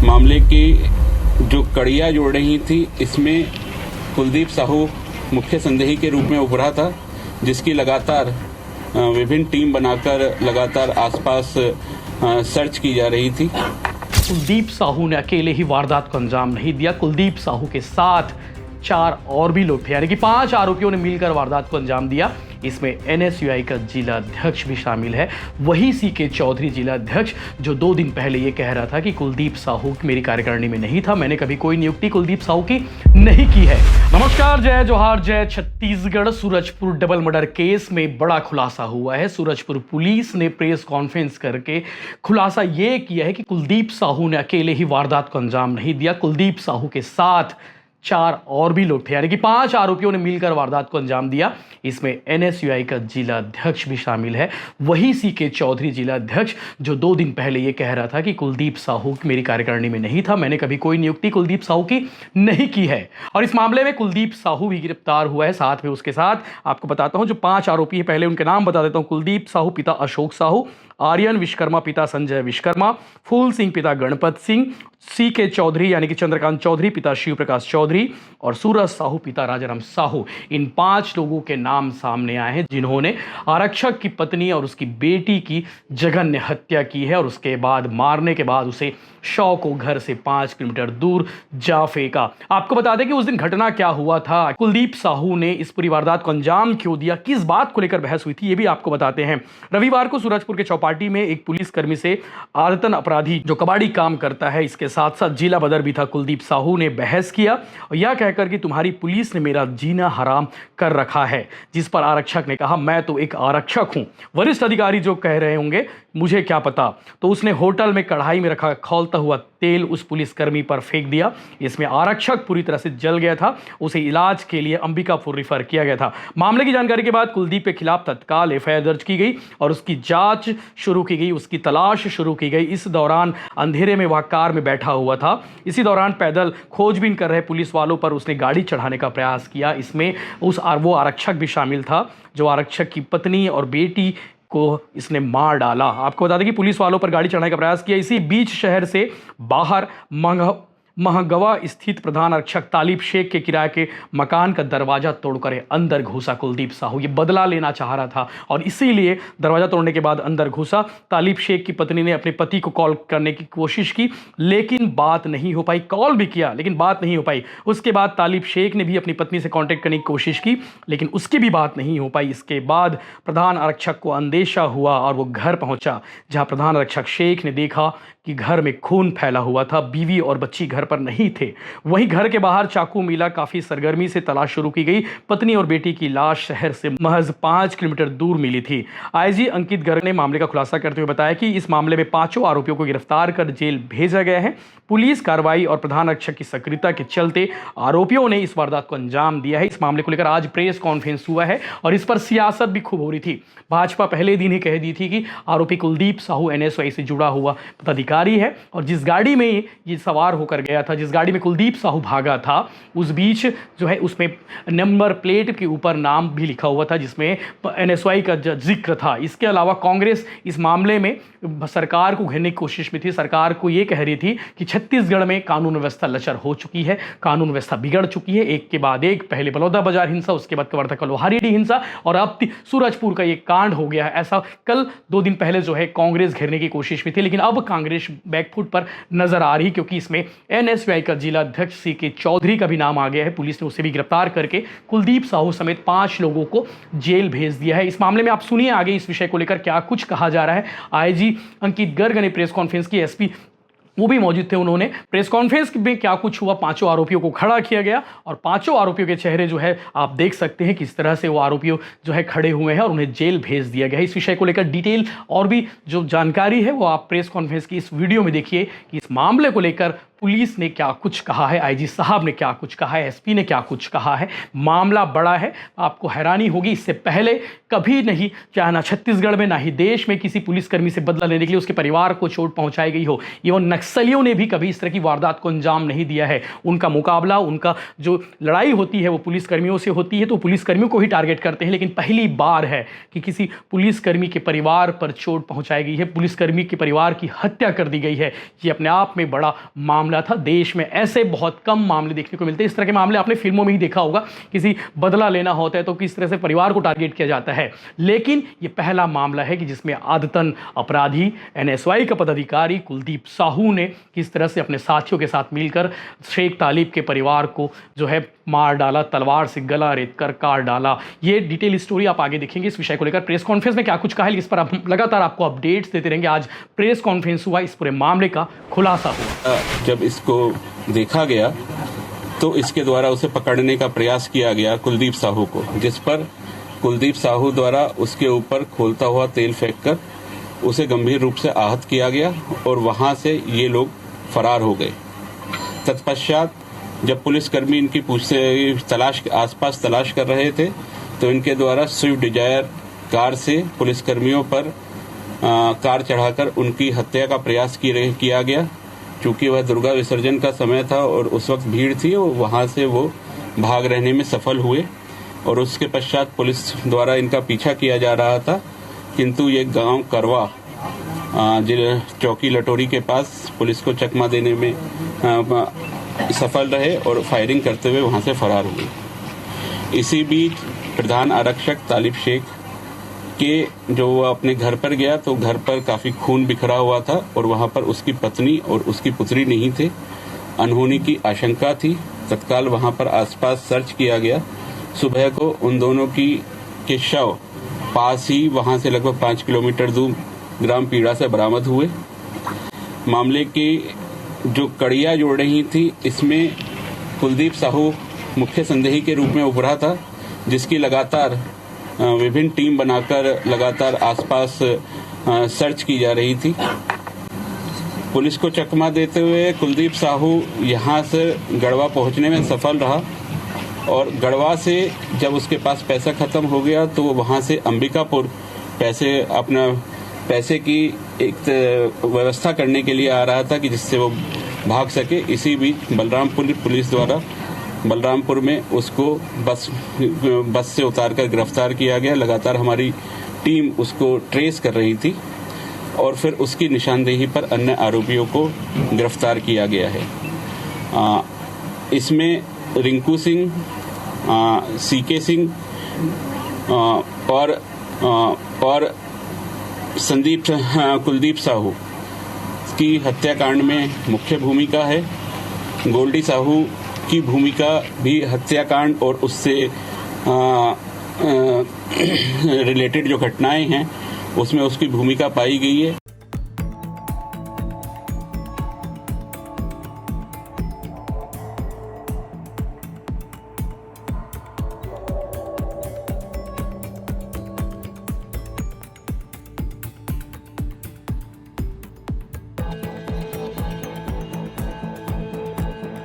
मामले की जो कड़ियाँ जोड़ रही थी, इसमें कुलदीप साहू मुख्य संदेही के रूप में उभरा था, जिसकी लगातार विभिन्न टीम बनाकर लगातार आसपास सर्च की जा रही थी। कुलदीप साहू ने अकेले ही वारदात को अंजाम नहीं दिया। कुलदीप साहू के साथ 4 और भी लोग थे, यानी कि 5 आरोपियों ने मिलकर वारदात को अंजाम दिया। इसमें एनएसयूआई का जिला अध्यक्ष भी शामिल है, वही सीके चौधरी जिला अध्यक्ष, जो 2 दिन पहले ये कह रहा था कि कुलदीप साहू मेरी कार्यकारिणी में नहीं था, मैंने कभी कोई नियुक्ति कुलदीप साहू की नहीं की है। नमस्कार, जय जोहार, जय Chhattisgarh. Surajpur double murder case में बड़ा खुलासा हुआ है। सूरजपुर पुलिस ने प्रेस कॉन्फ्रेंस करके खुलासा ये किया है कि कुलदीप साहू ने अकेले ही वारदात को अंजाम नहीं दिया। कुलदीप साहू के साथ 4 और भी लोग थे, यानी कि 5 आरोपियों ने मिलकर वारदात को अंजाम दिया। इसमें एनएसयूआई का जिला अध्यक्ष भी शामिल है, वही सीके चौधरी जिला अध्यक्ष, जो 2 दिन पहले ये कह रहा था कि कुलदीप साहू मेरी कार्यकारिणी में नहीं था, मैंने कभी कोई नियुक्ति कुलदीप साहू की नहीं की है। और इस मामले में कुलदीप साहू भी गिरफ्तार हुआ है। साथ में उसके साथ आपको बताता हूं जो 5 आरोपी है, पहले उनके नाम बता देता हूं। कुलदीप साहू पिता अशोक साहू, आर्यन विश्वकर्मा पिता संजय विश्वकर्मा, फूल सिंह पिता गणपत सिंह, सीके चौधरी यानी कि चंद्रकांत चौधरी पिता शिव प्रकाश चौधरी और सूरज साहू पिता राजाराम साहू। इन 5 लोगों के नाम सामने आए हैं जिन्होंने आरक्षक की पत्नी और उसकी बेटी की जघन्य हत्या की है और उसके बाद मारने के बाद उसे शव को घर से 5 किलोमीटर दूर जा फेंका। आपको बता दें कि उस दिन घटना क्या हुआ था, कुलदीप साहू ने इस पूरी वारदात को अंजाम क्यों दिया, किस बात को लेकर बहस हुई थी, ये भी आपको बताते हैं। रविवार को सूरजपुर के चौपाटी में एक पुलिसकर्मी से आदतन अपराधी जो कबाड़ी काम करता है, इसके साथ साथ जिला बदर भी था, कुलदीप साहू ने बहस किया और यह कहकर कि तुम्हारी पुलिस ने मेरा जीना हराम कर रखा है, जिस पर आरक्षक ने कहा मैं तो एक आरक्षक हूं, वरिष्ठ अधिकारी जो कह रहे होंगे मुझे क्या पता। तो उसने होटल में कढ़ाई में रखा खौलता हुआ तेल उस पुलिसकर्मी पर फेंक दिया। इसमें आरक्षक पूरी तरह से जल गया था, उसे इलाज के लिए अंबिकापुर रेफर किया गया था। मामले की जानकारी के बाद कुलदीप के खिलाफ तत्काल एफआईआर दर्ज की गई और उसकी जांच शुरू की गई, उसकी तलाश शुरू की गई। इस दौरान अंधेरे में वह कार में बैठा हुआ था। इसी दौरान पैदल खोजबीन कर रहे पुलिस वालों पर उसने गाड़ी चढ़ाने का प्रयास किया। इसमें वो आरक्षक भी शामिल था जो आरक्षक की पत्नी और बेटी को इसने मार डाला। आपको बता दें कि पुलिस वालों पर गाड़ी चढ़ाने का प्रयास किया। इसी बीच शहर से बाहर महगवा स्थित प्रधान आरक्षक तालिब शेख के किराए के मकान का दरवाजा तोड़कर अंदर घुसा कुलदीप साहू। ये बदला लेना चाह रहा था और इसीलिए दरवाजा तोड़ने के बाद अंदर घुसा। तालिब शेख की पत्नी ने अपने पति को कॉल करने की कोशिश की लेकिन बात नहीं हो पाई। कॉल भी किया लेकिन बात नहीं हो पाई। उसके बाद तालिब शेख ने भी अपनी पत्नी से कांटेक्ट करने की कोशिश की लेकिन उसकी भी बात नहीं हो पाई। इसके बाद प्रधान आरक्षक को अंदेशा हुआ और वो घर पहुंचा, जहां प्रधान आरक्षक शेख ने देखा कि घर में खून फैला हुआ था, बीवी और बच्ची घर पर नहीं थे। वहीं घर के बाहर चाकू मिला, काफी सरगर्मी से तलाश शुरू की गई। पत्नी और बेटी की लाश शहर से महज 5 किलोमीटर दूर मिली थी। आईजी अंकित गर्ग ने मामले का खुलासा करते हुए बताया कि इस मामले में 5 आरोपियों को गिरफ्तार कर जेल भेजा गया है। पुलिस कार्रवाई और प्रधान आरक्षक की सक्रियता के चलते आरोपियों ने इस वारदात को अंजाम दिया है। इस मामले को लेकर आज प्रेस कॉन्फ्रेंस हुआ है और इस पर सियासत भी खूब हो रही थी। भाजपा पहले दिन ही कह दी थी कि आरोपी कुलदीप साहू एनएसयूआई से जुड़ा हुआ पदाधिकारी है और जिस गाड़ी में ये सवार होकर गया था, जिस गाड़ी में कुलदीप साहू भागा था, उस बीच जो है उसमें नंबर प्लेट के ऊपर नाम भी लिखा हुआ था जिसमें एनएसयूआई का जिक्र था। इसके अलावा कांग्रेस इस मामले में सरकार को घेरने की कोशिश में थी। सरकार को ये कह रही थी कि छत्तीसगढ़ में कानून व्यवस्था लचर हो चुकी है, कानून व्यवस्था बिगड़ चुकी है, एक के बाद एक, पहले बलौदा बाजार हिंसा, उसके बाद कवर्धा लोहारेडी हिंसा और अब सूरजपुर का ये कांड हो गया है। ऐसा कल 2 दिन पहले जो है कांग्रेस घेरने की कोशिश में थी लेकिन अब कांग्रेस बैकफुट पर नजर आ रही क्योंकि इसमें एनएसयूआई का जिला अध्यक्ष सीके चौधरी का भी नाम आ गया है। पुलिस ने उसे भी गिरफ्तार करके कुलदीप साहू समेत 5 लोगों को जेल भेज दिया है। इस मामले में आप सुनिए आगे इस विषय को लेकर क्या कुछ कहा जा रहा है। आईजी अंकित गर्ग ने प्रेस कॉन्फ्रेंस की, एसपी वो भी मौजूद थे, उन्होंने प्रेस कॉन्फ्रेंस में क्या कुछ हुआ, 5 आरोपियों को खड़ा किया गया और 5 आरोपियों के चेहरे जो है आप देख सकते हैं किस तरह से वो आरोपियों जो है खड़े हुए हैं और उन्हें जेल भेज दिया गया है। इस विषय को लेकर डिटेल और भी जो जानकारी है वो आप प्रेस कॉन्फ्रेंस की इस वीडियो में देखिए कि इस मामले को लेकर पुलिस ने क्या कुछ कहा है, आईजी साहब ने क्या कुछ कहा है, एसपी ने क्या कुछ कहा है। मामला बड़ा है, आपको हैरानी होगी, इससे पहले कभी नहीं, चाहे ना छत्तीसगढ़ में ना ही देश में किसी पुलिसकर्मी से बदला लेने के लिए उसके परिवार को चोट पहुंचाई गई हो। इवन नक्सलियों ने भी कभी इस तरह की वारदात को अंजाम नहीं दिया है। उनका मुकाबला, उनका जो लड़ाई होती है वो पुलिसकर्मियों से होती है, तो पुलिसकर्मियों को ही टारगेट करते हैं। लेकिन पहली बार है कि किसी पुलिसकर्मी के परिवार पर चोट पहुंचाई गई है, पुलिसकर्मी के परिवार की हत्या कर दी गई है। ये अपने आप में बड़ा मामला था। देश में ऐसे बहुत कम मामले देखने को मिलते हैं। इस तरह के मामले आपने फिल्मों में ही देखा होगा, किसी बदला लेना होता है तो किस तरह से परिवार को टारगेट किया जाता है। लेकिन ये पहला मामला है कि जिसमें आदतन अपराधी एनएसयूआई का पदाधिकारी कुलदीप साहू ने किस तरह से अपने साथियों के साथ मिलकर शेख तालिब के परिवार को जो है मार डाला, तलवार से गला रेत कर काट डाला। ये डिटेल स्टोरी आप आगे देखेंगे। इस विषय को लेकर प्रेस कॉन्फ्रेंस में क्या कुछ कहा है, इस पर हम लगातार आपको अपडेट्स देते रहेंगे। आज प्रेस कॉन्फ्रेंस हुआ, इस पूरे मामले का खुलासा हुआ। जब इसको देखा गया तो इसके द्वारा उसे पकड़ने का प्रयास किया गया कुलदीप साहू को, जिस पर कुलदीप साहू द्वारा उसके ऊपर खोलता हुआ तेल फेंककर उसे गंभीर रूप से आहत किया गया और वहां से ये लोग फरार हो गए। तत्पश्चात जब पुलिसकर्मी इनकी आसपास तलाश कर रहे थे तो इनके द्वारा स्विफ्ट डिजायर कार से पुलिसकर्मियों पर कार चढ़ाकर उनकी हत्या का प्रयास किया गया। चूंकि वह दुर्गा विसर्जन का समय था और उस वक्त भीड़ थी और वहां से वो भाग रहने में सफल हुए और उसके पश्चात पुलिस द्वारा इनका पीछा किया जा रहा था, किंतु ये गांव करवा चौकी लटोरी के पास पुलिस को चकमा देने में सफल रहे और फायरिंग करते हुए वहां से फरार हुए। इसी बीच प्रधान आरक्षक तालिब शेख के जो वो अपने घर पर गया तो घर पर काफी खून बिखरा हुआ था और वहां पर उसकी पत्नी और उसकी पुत्री नहीं थे। अनहोनी की आशंका थी। तत्काल वहां पर आसपास सर्च किया गया। सुबह को उन दोनों के शव पास ही वहां से लगभग 5 किलोमीटर दूर ग्राम पीड़ा से बरामद हुए। मामले की जो कड़ियां जोड़ रही थी, इसमें कुलदीप साहू मुख्य संदेही के रूप में उभरा था, जिसकी लगातार विभिन्न टीम बनाकर लगातार आसपास सर्च की जा रही थी। पुलिस को चकमा देते हुए कुलदीप साहू यहां से गढ़वा पहुंचने में सफल रहा और गढ़वा से जब उसके पास पैसा खत्म हो गया तो वो वहां से अंबिकापुर पैसे की एक व्यवस्था करने के लिए आ रहा था कि जिससे वो भाग सके। इसी बीच बलरामपुर पुलिस द्वारा बलरामपुर में उसको बस से उतारकर गिरफ्तार किया गया। लगातार हमारी टीम उसको ट्रेस कर रही थी और फिर उसकी निशानदेही पर अन्य आरोपियों को गिरफ्तार किया गया है। इसमें रिंकू सिंह, सीके सिंह और कुलदीप साहू की हत्याकांड में मुख्य भूमिका है। गोल्डी साहू की भूमिका भी हत्याकांड और उससे रिलेटेड जो घटनाएं हैं उसमें उसकी भूमिका पाई गई है।